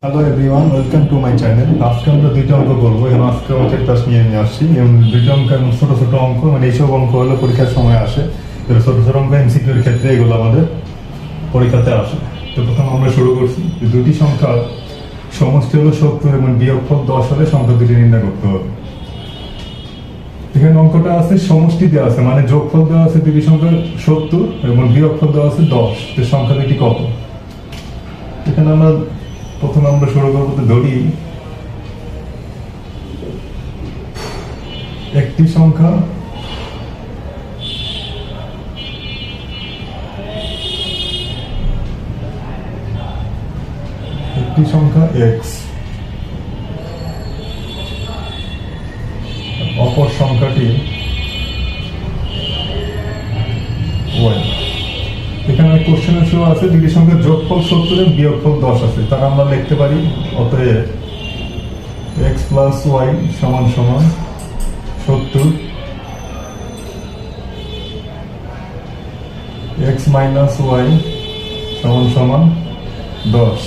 Hello everyone, welcome to my channel. আজকে আমরা দুইটা অঙ্ক করবো এবং আজকে অঙ্কের ক্লাস নিয়ে আসছি এবং দুইটা অঙ্ক এবং ছোট ছোট অঙ্ক, মানে এইসব অঙ্ক হলো পরীক্ষার সময় আসে। তো ছোট ছোট অঙ্ক এমসিকিউর ক্ষেত্রে এগুলো আমাদের পরীক্ষাতে আসে। তো প্রথম আমরা শুরু করছি যে দুটি সংখ্যার সমষ্টি হলো 70 এবং বিয়োগফল 10 হলে সংখ্যা দুটি নির্ণয় করতে হবে। এখানে অঙ্কটা আছে, সমষ্টি দেওয়া আছে, মানে যোগফল দেওয়া আছে দুটি সংখ্যার 70 এবং বিয়োগফল দেওয়া আছে 10। তো সংখ্যা দুটি কত? এখানে প্রথমে আমরা শুরু করবো। তো ধরি একটি সংখ্যা x, অপর সংখ্যাটি y। এখানে কোশ্চেনের শুরু আছে দুটি সংখ্যার যোগফল 70 এবং বিয়োগফল 10 আছে। তার আমরা লিখতে পারি অতএব x প্লাস y সমান সমান 70, x মাইনাস y সমান সমান 10।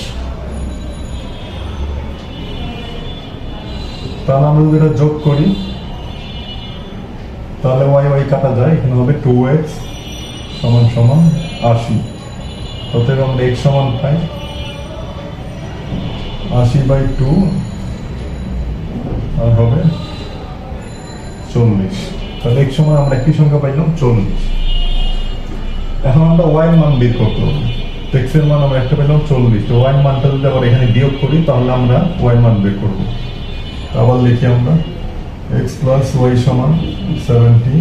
তাহলে আমরা যদি এটা যোগ করি তাহলে y y কাটা যায়, এখানে হবে 2x সমান সমান 80। অতএব আমরা x সমান পাই 80/2 আর হবে 40। তাহলে x সমান আমরা একটি সংখ্যা পাইলাম 40। এখন আমরা y এর মান বের করতে হবে। x এর মান আমরা একটা পেলাম 40। তো y এর মানটা যদি আবার এখানে বিয়োগ করি তাহলে আমরা y এর মান বের করব। আবার লিখি আমরা x প্লাস y সমান 70,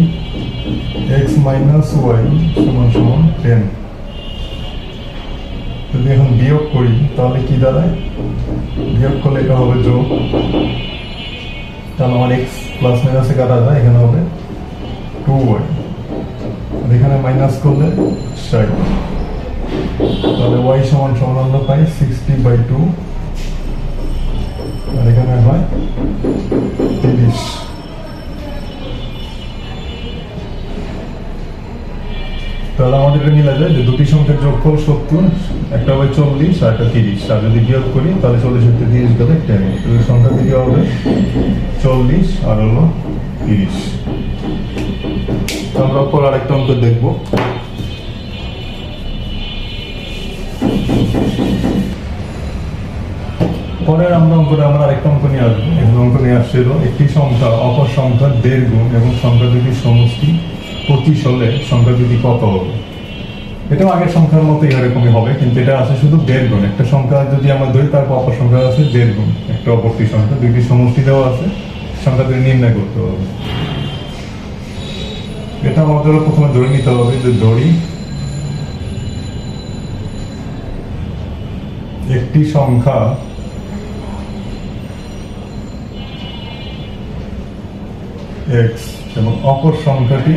x মাইনাস y সমান সমান 10। যদি এখন বিয়োগ করি তাহলে কি দাঁড়ায়? বিয়োগ করলে এটা হবে যোগ। তাহলে আমার x প্লাস মাইনাসে কাটা যায়, এখানে হবে 2y। আর এখানে মাইনাস করলে 60। তাহলে y সমান সমান আমরা পাই 60/2 আর এখানে হয় 30। তাহলে আমাদের এটা মিলা যায় যে দুটি সংখ্যার যোগফল 70, একটা হবে 40 আর একটা 30। আর যদি বিয়োগ করি তাহলে 40 থেকে 30 গেলে 10। সংখ্যা দুটি হবে 40 আর হলো 30। তো আমরা পর আরেকটা অঙ্ক দেখবো। পরে আমরা আরেকটা অঙ্ক নিয়ে আসবো। এখানে অঙ্ক নিয়ে আসছিল একটি সংখ্যা অপর সংখ্যার 1.5 গুণ এবং সংখ্যা দুটির সমষ্টি 25 হলে সংখ্যা দুটি কত হবে? এটাও আগের সংখ্যার মতো এরকমই হবে, কিন্তু এটা আছে শুধু 1.5 গুণ। একটা সংখ্যা যদি আমরা ধরি তারপর অপর সংখ্যা আছে 1.5 গুণ, একটা অপরটি সংখ্যা, দুইটি সমষ্টি দেওয়া আছে, সংখ্যা দুটি নির্ণয় করতে হবে। এটা আমাদের প্রথমে ধরে নিতে হবে যে ধরি একটি সংখ্যা x এবং অপর সংখ্যাটি,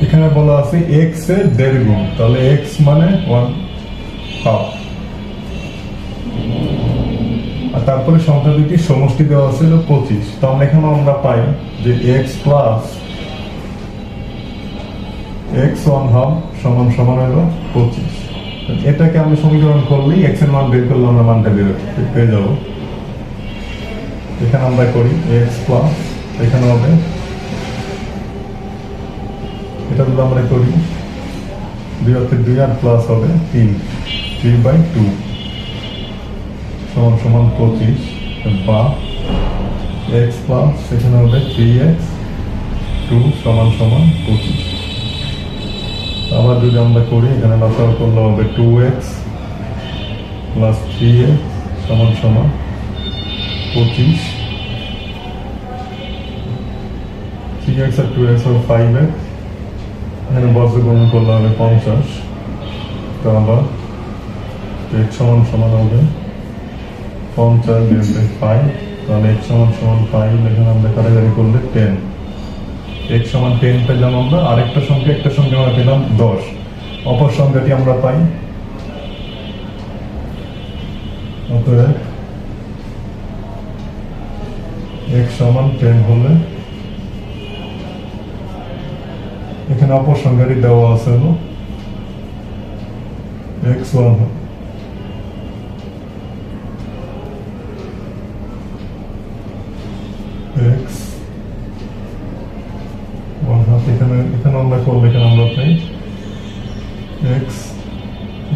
এখানে বলা আছে x এর 1.5 গুণ। তাহলে x মানে 1/2 আর তারপরে সংখ্যা দুটি সমষ্টি দেওয়া আছে 25। তো আমরা এখানে আমরা পাই যে x প্লাস x 1/2 সমান সমান হলো 25। এটাকে আমি সমীকরণ করলেই x এর মান বের করলে আমরা মানটা পেয়ে যাবো। এখানে আমরা করি x প্লাস, এখানে হবে, এটা যদি আমরা করি 2 আর প্লাস হবে 3/2 সমান সমান 25 বা x প্লাস এখানে হবে 3x 2 সমান সমান 25। আবার যদি আমরা করি এখানে লসাগু করলে হবে 2x প্লাস 3x সমান সমান 25। 3x আর 2x হবে 5x, এখানে বর্গ গুণন করলে হবে 50। তো আবার x সমান সমান হবে 50 বিয়োগ 5, তাহলে x সমান সমান 5। এখানে আমরা কাটাকাটি করলে 10, x সমান 10 পেলাম আমরা। আরেকটা সংখ্যা, একটা সংখ্যা আমরা পেলাম 10। অপর সংখ্যাটি আমরা পাই অতএব x সমান 10 হলে এখানে অপর সংখ্যাটি দেওয়া আছে হলো x1 x 1/2 এখানে আমরা করলে এখানে আমরা পাই x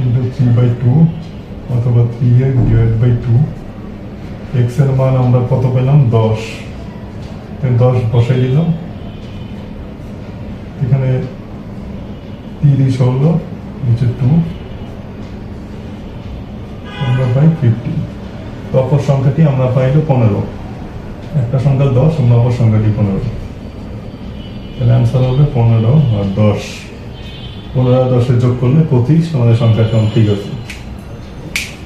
into 3/2 অথবা 3x divided by 2 x এর মান আমরা কত পেলাম 10 10 বসাই দিলাম এখানে 30 হলো নিচে 2 আমরা পাই 50 তো অপর সংখ্যাটি আমরা পাইলো 15 একটা সংখ্যা 10 অন্য অপর সংখ্যাটি 15 তাহলে অ্যান্সার হবে 15 আর 10 15 আর 10 যোগ করলে 25 আমাদের সংখ্যাটা ঠিক আছে।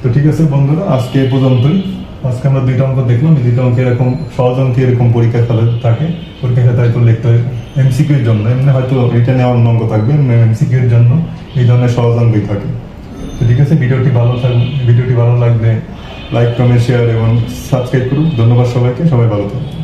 তো ঠিক আছে বন্ধুরা, আজকে এই পর্যন্তই। আজকে আমরা দুইটা অঙ্ক দেখলাম, এই দুইটা অঙ্ক এরকম সহজ অঙ্ক এরকম পরীক্ষা খাতে থাকে, পরীক্ষা খাতায় তো লিখতে হয় এমসিকিউ এর জন্য, এমনি হয়তো এটা নেওয়ার অন্য অঙ্ক থাকবে, এমসিকিউ এর জন্য এই ধরনের সহজ অঙ্কই থাকে। তো ঠিক আছে, ভিডিওটি ভালো লাগলে লাইক কমেন্ট শেয়ার এবং সাবস্ক্রাইব করুন। ধন্যবাদ সবাইকে, সবাই ভালো থাকুন।